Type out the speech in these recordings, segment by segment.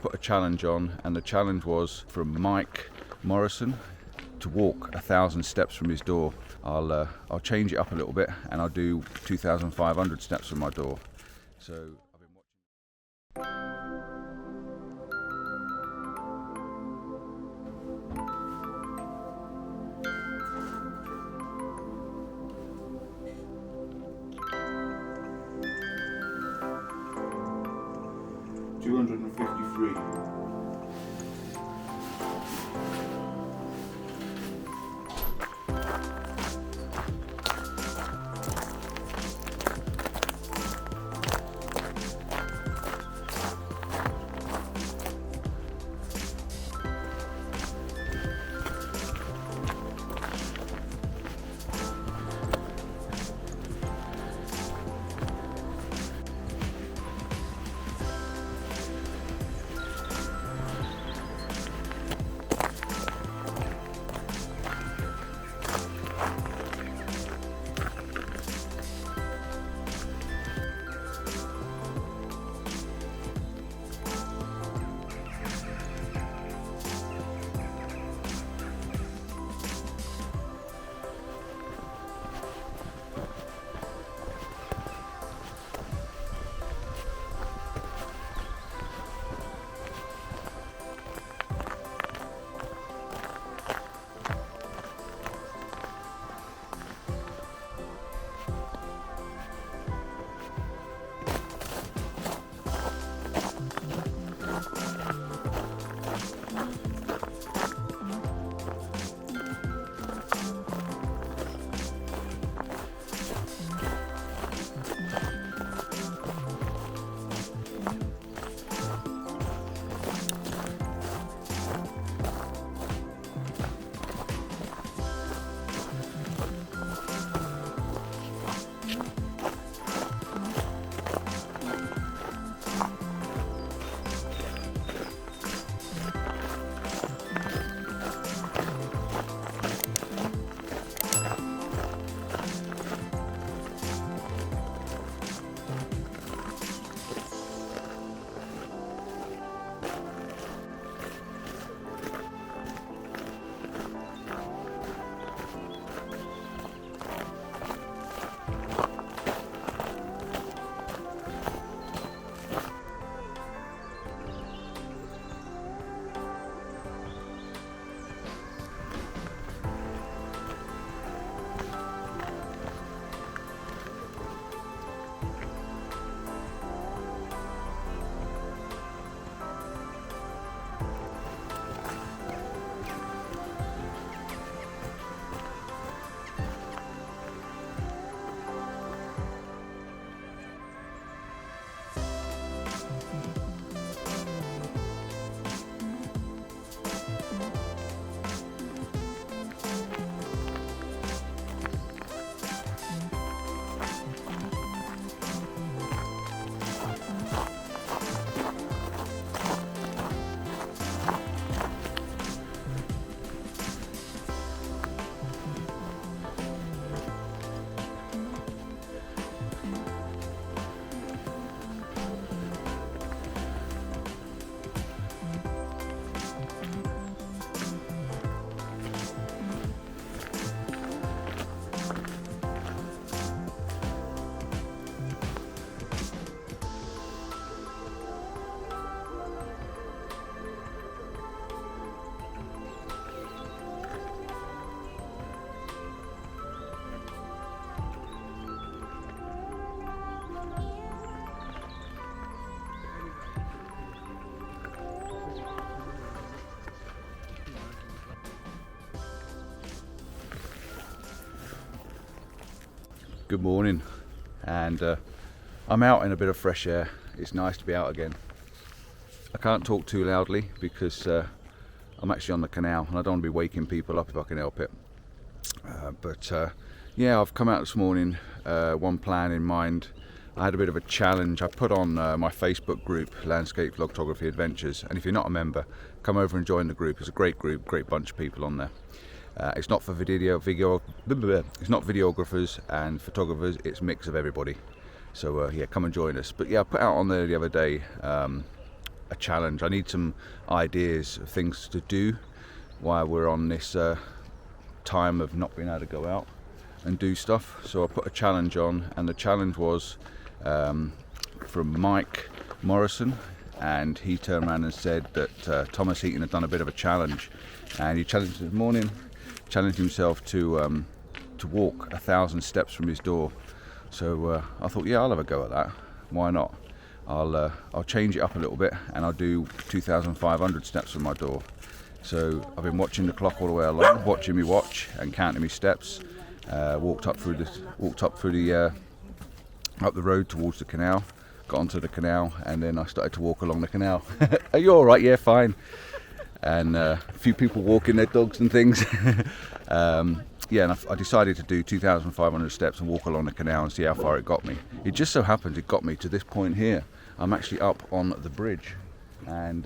put a challenge on, and the challenge was from Mike Morrison to walk 1,000 steps from his door. I'll change it up a little bit, and I'll do 2,500 steps from my door. So I've been watching. 253. Good morning, and I'm out in a bit of fresh air. It's nice to be out again. I can't talk too loudly because I'm actually on the canal and I don't want to be waking people up if I can help it. Yeah, I've come out this morning, one plan in mind. I had a bit of a challenge. I put on my Facebook group, Landscape Photography Adventures, and if you're not a member, come over and join the group. It's a great group, great bunch of people on there. It's not for it's not videographers and photographers, it's a mix of everybody. So yeah, come and join us. But yeah, I put out on there the other day a challenge. I need some ideas of things to do while we're on this time of not being able to go out and do stuff. So I put a challenge on, and the challenge was from Mike Morrison, and he turned around and said that Thomas Heaton had done a bit of a challenge, and he challenged himself to walk 1,000 steps from his door. So I thought, yeah, I'll have a go at that. Why not? I'll change it up a little bit, and I'll do 2,500 steps from my door. So I've been watching the clock all the way along, watching me watch and counting me steps. Walked up the road towards the canal, got onto the canal, and then I started to walk along the canal. Are you all right? Yeah, fine. And a few people walking their dogs and things. Yeah, and I decided to do 2,500 steps and walk along the canal and see how far it got me. It just so happened it got me to this point here. I'm actually up on the bridge, and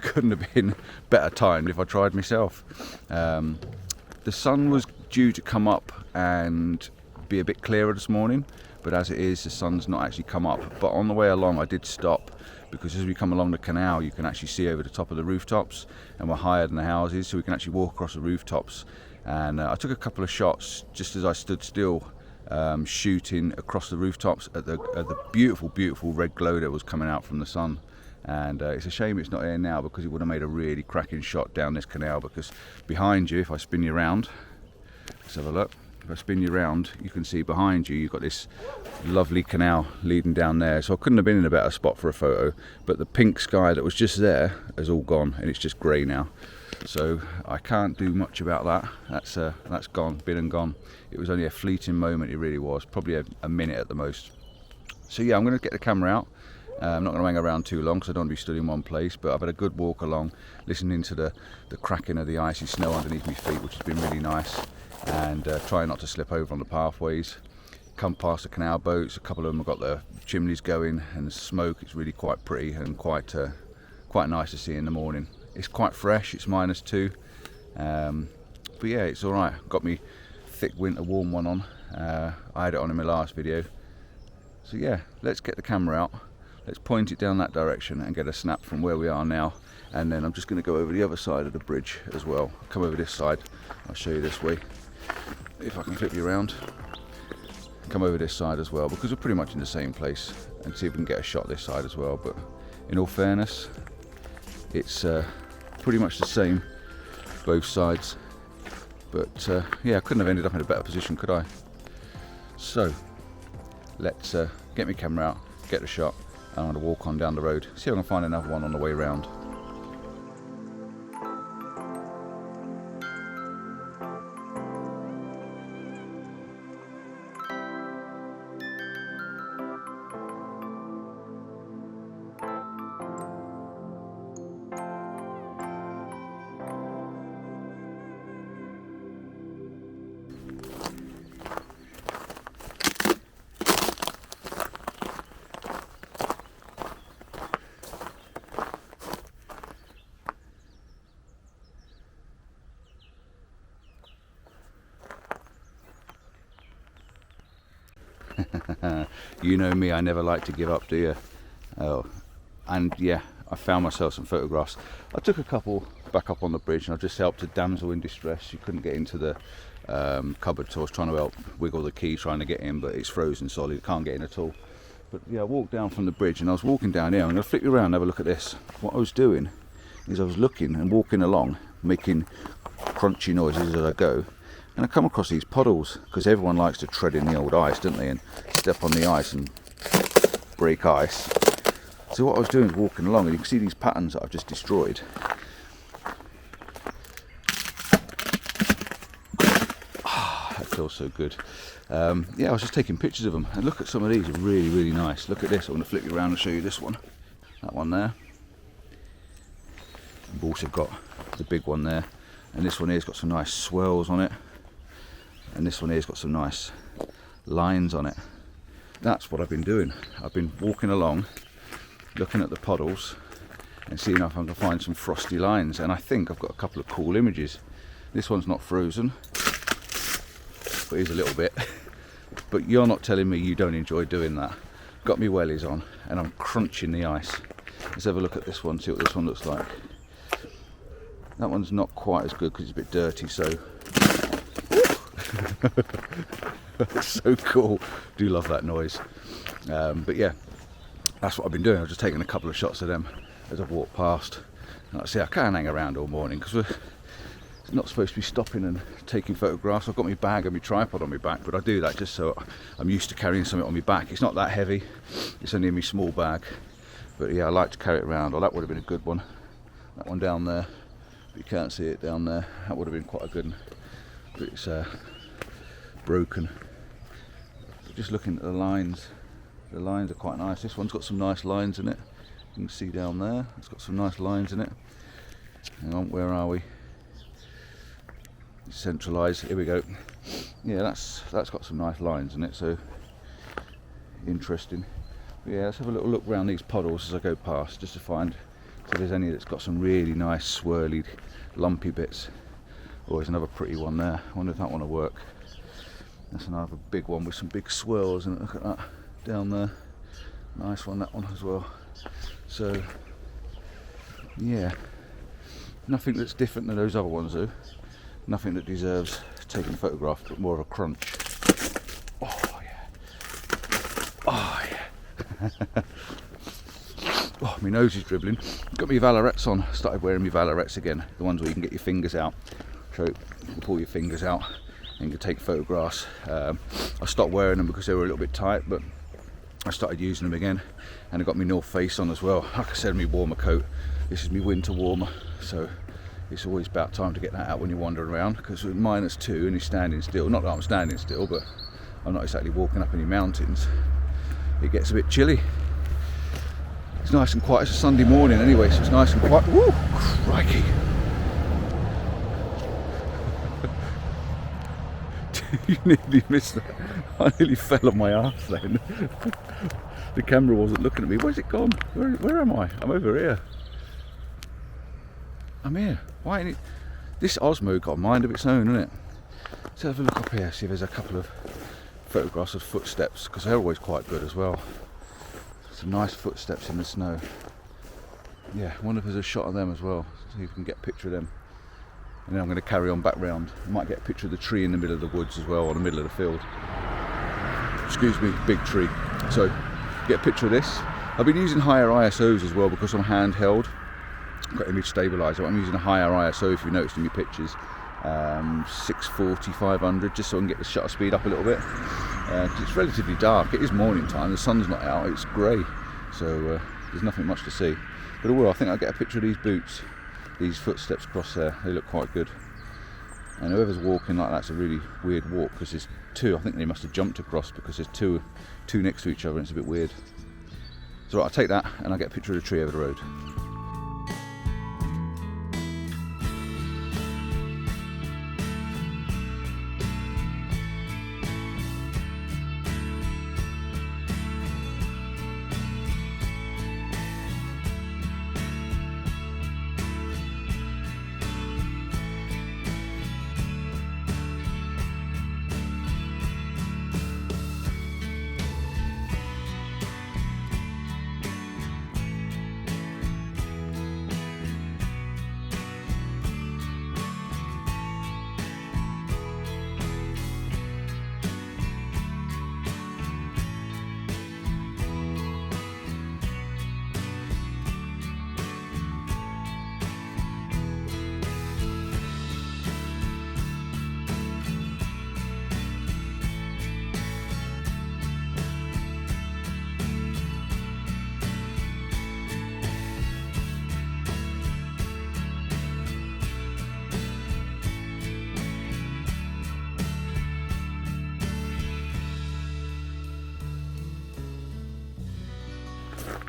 couldn't have been better timed if I tried myself. The sun was due to come up and be a bit clearer this morning, but as it is, the sun's not actually come up. But on the way along I did stop, because as we come along the canal you can actually see over the top of the rooftops, and we're higher than the houses, so we can actually walk across the rooftops. And I took a couple of shots just as I stood still, shooting across the rooftops at the beautiful red glow that was coming out from the sun. And it's a shame it's not here now, because it would have made a really cracking shot down this canal. Because behind you, if I spin you around, let's have a look. If I spin you around, you can see behind you, you've got this lovely canal leading down there. So I couldn't have been in a better spot for a photo, but the pink sky that was just there has all gone, and it's just grey now. So I can't do much about that. That's gone, been and gone. It was only a fleeting moment, it really was, probably a minute at the most. So yeah, I'm going to get the camera out. I'm not going to hang around too long because I don't want to be stood in one place, but I've had a good walk along, listening to the cracking of the icy snow underneath my feet, which has been really nice, and trying not to slip over on the pathways. Come past the canal boats, a couple of them have got the chimneys going, and the smoke is really quite pretty and quite nice to see in the morning. It's quite fresh, it's -2, but yeah, it's alright. Got me thick winter warm one on. I had it on in my last video. So yeah, let's get the camera out, let's point it down that direction and get a snap from where we are now, and then I'm just going to go over the other side of the bridge as well. Come over this side, I'll show you this way, if I can flip you around. Come over this side as well, because we're pretty much in the same place, and see if we can get a shot this side as well. But in all fairness, it's pretty much the same both sides, but yeah, I couldn't have ended up in a better position, could I? So let's get my camera out, get the shot, and I'm going to walk on down the road, see if I can find another one on the way round. You know me, I never like to give up, do you? Oh, and yeah, I found myself some photographs. I took a couple back up on the bridge, and I just helped a damsel in distress. She couldn't get into the cupboard, so I was trying to help wiggle the key, trying to get in, but it's frozen solid, can't get in at all. But yeah, I walked down from the bridge, and I was walking down here. I'm going to flip you around and have a look at this. What I was doing is I was looking and walking along, making crunchy noises as I go. And I come across these puddles, because everyone likes to tread in the old ice, don't they, and step on the ice and break ice. So what I was doing is walking along, and you can see these patterns that I've just destroyed. That feels so good. Yeah, I was just taking pictures of them, and look at some of these, are really nice. Look at this. I'm going to flip you around and show you this one. That one there. I've also got the big one there, and this one here's got some nice swirls on it. And this one here's got some nice lines on it. That's what I've been doing. I've been walking along, looking at the puddles and seeing if I can find some frosty lines, and I think I've got a couple of cool images. This one's not frozen, but is a little bit. But you're not telling me you don't enjoy doing that. Got me wellies on, and I'm crunching the ice. Let's have a look at this one, see what this one looks like. That one's not quite as good because it's a bit dirty, so that's so cool. Do love that noise. But yeah, that's what I've been doing. I've just taken a couple of shots of them as I've walked past. And like I say, I can't hang around all morning because we're not supposed to be stopping and taking photographs. I've got my bag and my tripod on my back, but I do that just so I'm used to carrying something on my back. It's not that heavy, it's only in my small bag. But yeah, I like to carry it around. Oh, that would have been a good one. That one down there, but you can't see it down there. That would have been quite a good one, but it's broken. Just looking at the lines are quite nice. This one's got some nice lines in it. You can see down there, it's got some nice lines in it. Hang on, where are we? Centralise, here we go. Yeah, that's got some nice lines in it, so interesting. Yeah, let's have a little look around these puddles as I go past, just to find if there's any that's got some really nice swirly, lumpy bits. Oh, there's another pretty one there. I wonder if that one will work. That's another big one with some big swirls in it. Look at that down there. Nice one, that one as well. So yeah, nothing that's different than those other ones though. Nothing that deserves taking a photograph, but more of a crunch. Oh yeah. Oh yeah. Oh, my nose is dribbling. Got my Valerets on. Started wearing my Valerets again. The ones where you can get your fingers out. So you can pull your fingers out and you can take photographs. I stopped wearing them because they were a little bit tight, but I started using them again. And I got my North Face on as well. Like I said, my warmer coat. This is my winter warmer. So it's always about time to get that out when you're wandering around, because with -2 and you're standing still, not that I'm standing still, but I'm not exactly walking up any mountains, it gets a bit chilly. It's nice and quiet. It's a Sunday morning anyway, so it's nice and quiet. Woo, crikey. You nearly missed that. I nearly fell on my arse then. The camera wasn't looking at me. Where's it gone? Where am I? I'm over here. I'm here. Why ain't it? This Osmo got a mind of its own, isn't it? Let's have a look up here, see if there's a couple of photographs of footsteps, because they're always quite good as well. Some nice footsteps in the snow. Yeah, I wonder if there's a shot of them as well. See if we can get a picture of them. And then I'm going to carry on back round. I might get a picture of the tree in the middle of the woods as well, or the middle of the field. Excuse me, big tree. So, get a picture of this. I've been using higher ISOs as well because I'm handheld. I've got image stabilizer. I'm using a higher ISO, if you noticed in my pictures. 640, 500, just so I can get the shutter speed up a little bit. It's relatively dark. It is morning time. The sun's not out. It's grey, so there's nothing much to see. But I think I'll get a picture of these boots, these footsteps across there. They look quite good. And whoever's walking like that's a really weird walk, because there's two. I think they must have jumped across because there's two next to each other, and it's a bit weird. So right, I'll take that and I'll get a picture of the tree over the road.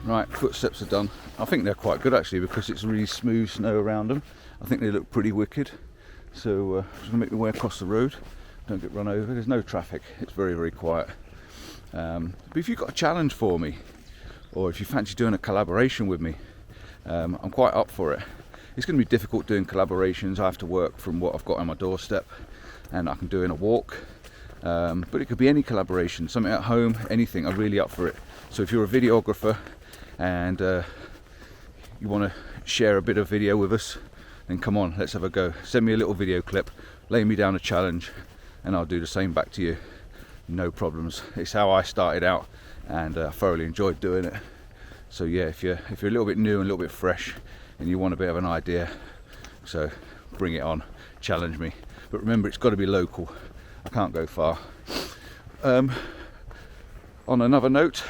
Right, footsteps are done. I think they're quite good actually, because it's really smooth snow around them. I think they look pretty wicked. So I'm just going to make my way across the road. Don't get run over. There's no traffic. It's very, very quiet. But if you've got a challenge for me, or if you fancy doing a collaboration with me, I'm quite up for it. It's going to be difficult doing collaborations. I have to work from what I've got on my doorstep, and I can do in a walk. But it could be any collaboration, something at home, anything. I'm really up for it. So if you're a videographer and you want to share a bit of video with us, then come on, let's have a go. Send me a little video clip, lay me down a challenge, and I'll do the same back to you. No problems. It's how I started out, and I thoroughly enjoyed doing it. So yeah, if you're a little bit new and a little bit fresh, and you want a bit of an idea, so bring it on, challenge me. But remember, it's got to be local. I can't go far. On another note,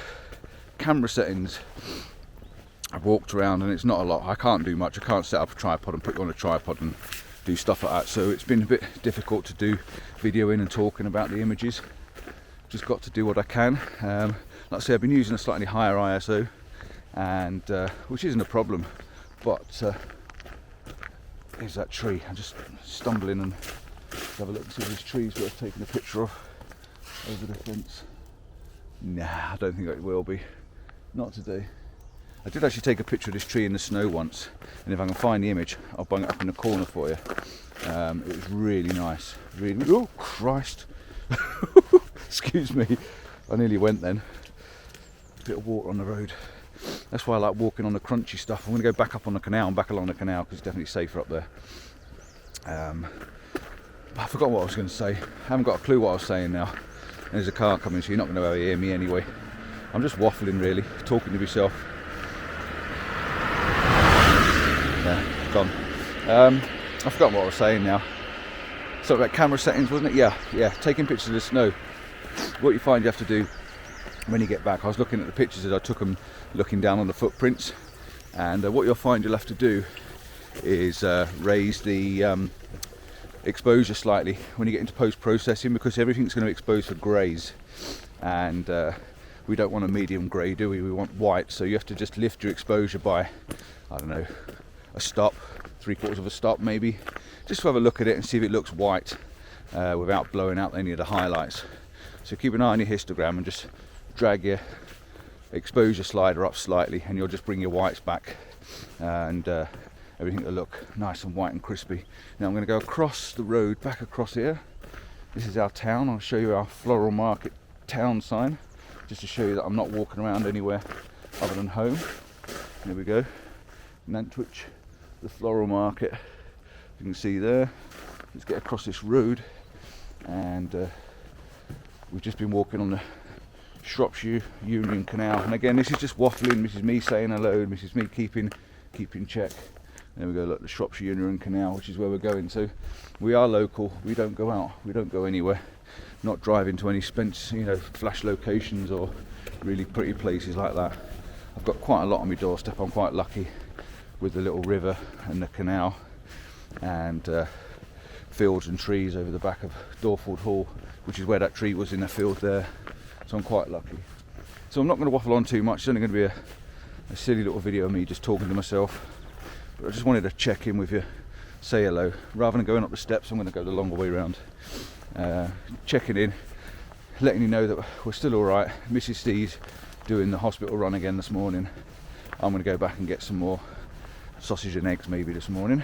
camera settings. I've walked around and it's not a lot. I can't do much. I can't set up a tripod and put you on a tripod and do stuff like that. So it's been a bit difficult to do videoing and talking about the images. Just got to do what I can. Like I say, I've been using a slightly higher ISO, and which isn't a problem. But here's that tree. I'm just stumbling and have a look and see if this tree's worth taking a picture of over the fence. Nah, I don't think it will be. Not today. I did actually take a picture of this tree in the snow once, and if I can find the image, I'll bung it up in the corner for you. It was really nice. Really. Oh Christ! Excuse me. I nearly went then. A bit of water on the road. That's why I like walking on the crunchy stuff. I'm going to go back up on the canal and back along the canal because it's definitely safer up there. I forgot what I was going to say. I haven't got a clue what I was saying now. And there's a car coming, so you're not going to be able to hear me anyway. I'm just waffling really, talking to myself. Yeah, gone. I forgot what I was saying now. Something about camera settings, wasn't it? Yeah, taking pictures of the snow. What you find you have to do when you get back, I was looking at the pictures as I took them, looking down on the footprints, and what you'll find you'll have to do is raise the exposure slightly when you get into post-processing, because everything's going to be exposed for greys, and we don't want a medium grey, do we? We want white, so you have to just lift your exposure by, I don't know, a stop, 3/4 of a stop maybe, just to have a look at it and see if it looks white without blowing out any of the highlights. So keep an eye on your histogram and just drag your exposure slider up slightly, and you'll just bring your whites back, and everything will look nice and white and crispy. Now I'm going to go across the road, back across here. This is our town. I'll show you our floral market town sign, just to show you that I'm not walking around anywhere other than home. There we go, Nantwich, the floral market. You can see there. Let's get across this road, and we've just been walking on the Shropshire Union Canal. And again, this is just waffling. This is me saying hello. This is me keeping check. There we go. Look, the Shropshire Union Canal, which is where we're going. So we are local. We don't go out. We don't go anywhere. Not driving to any flash locations or really pretty places like that. I've got quite a lot on my doorstep. I'm quite lucky with the little river and the canal, and fields and trees over the back of Dorford Hall, which is where that tree was, in the field there. So I'm quite lucky. So I'm not going to waffle on too much. It's only going to be a silly little video of me just talking to myself. But I just wanted to check in with you, say hello. Rather than going up the steps, I'm going to go the longer way round. Checking in, letting you know that we're still alright. Mrs. Steve's doing the hospital run again this morning. I'm going to go back and get some more sausage and eggs maybe this morning.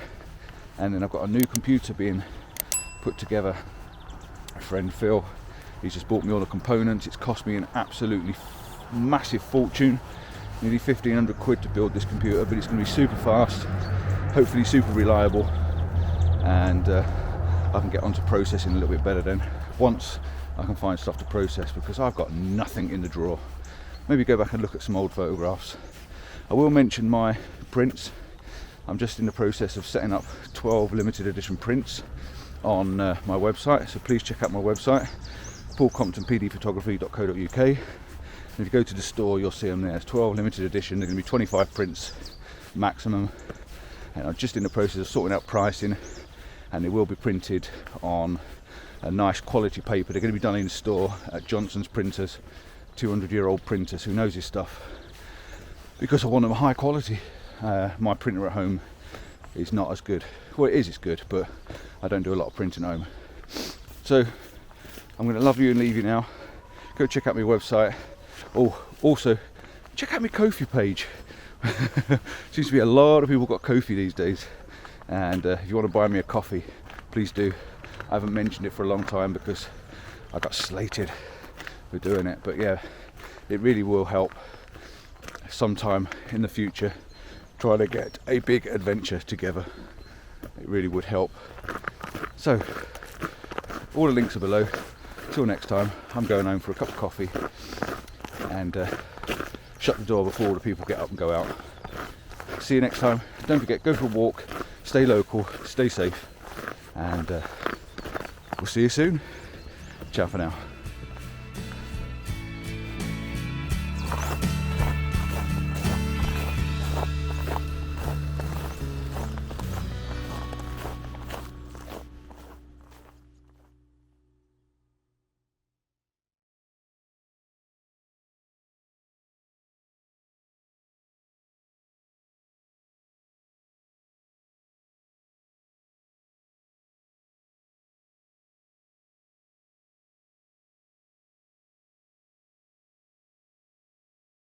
And then I've got a new computer being put together. My friend Phil, he's just bought me all the components. It's cost me an absolutely massive fortune, nearly 1,500 quid to build this computer, but it's going to be super fast, hopefully super reliable, and I can get onto processing a little bit better then, once I can find stuff to process, because I've got nothing in the drawer. Maybe go back and look at some old photographs. I will mention my prints. I'm just in the process of setting up 12 limited edition prints on my website, so please check out my website, PDphotography.co.uk. And if you go to the store, you'll see them there. It's 12 limited edition. They're going to be 25 prints maximum, and I'm just in the process of sorting out pricing, and they will be printed on a nice quality paper. They're going to be done in store at Johnson's printers, 200-year-old printers. Who knows his stuff? Because I want them high quality. My printer at home is not as good. Well, it's good, but I don't do a lot of printing at home. So I'm going to love you and leave you now. Go check out my website. Oh, also check out my Ko-fi page. Seems to be a lot of people got Ko-fi these days, and if you want to buy me a coffee, please do. I haven't mentioned it for a long time because I got slated for doing it, but yeah, it really will help sometime in the future trying to get a big adventure together. It really would help. So all the links are below. Till next time, I'm going home for a cup of coffee and shut the door before all the people get up and go out. See you next time. Don't forget, go for a walk, stay local, stay safe, and we'll see you soon. Ciao for now.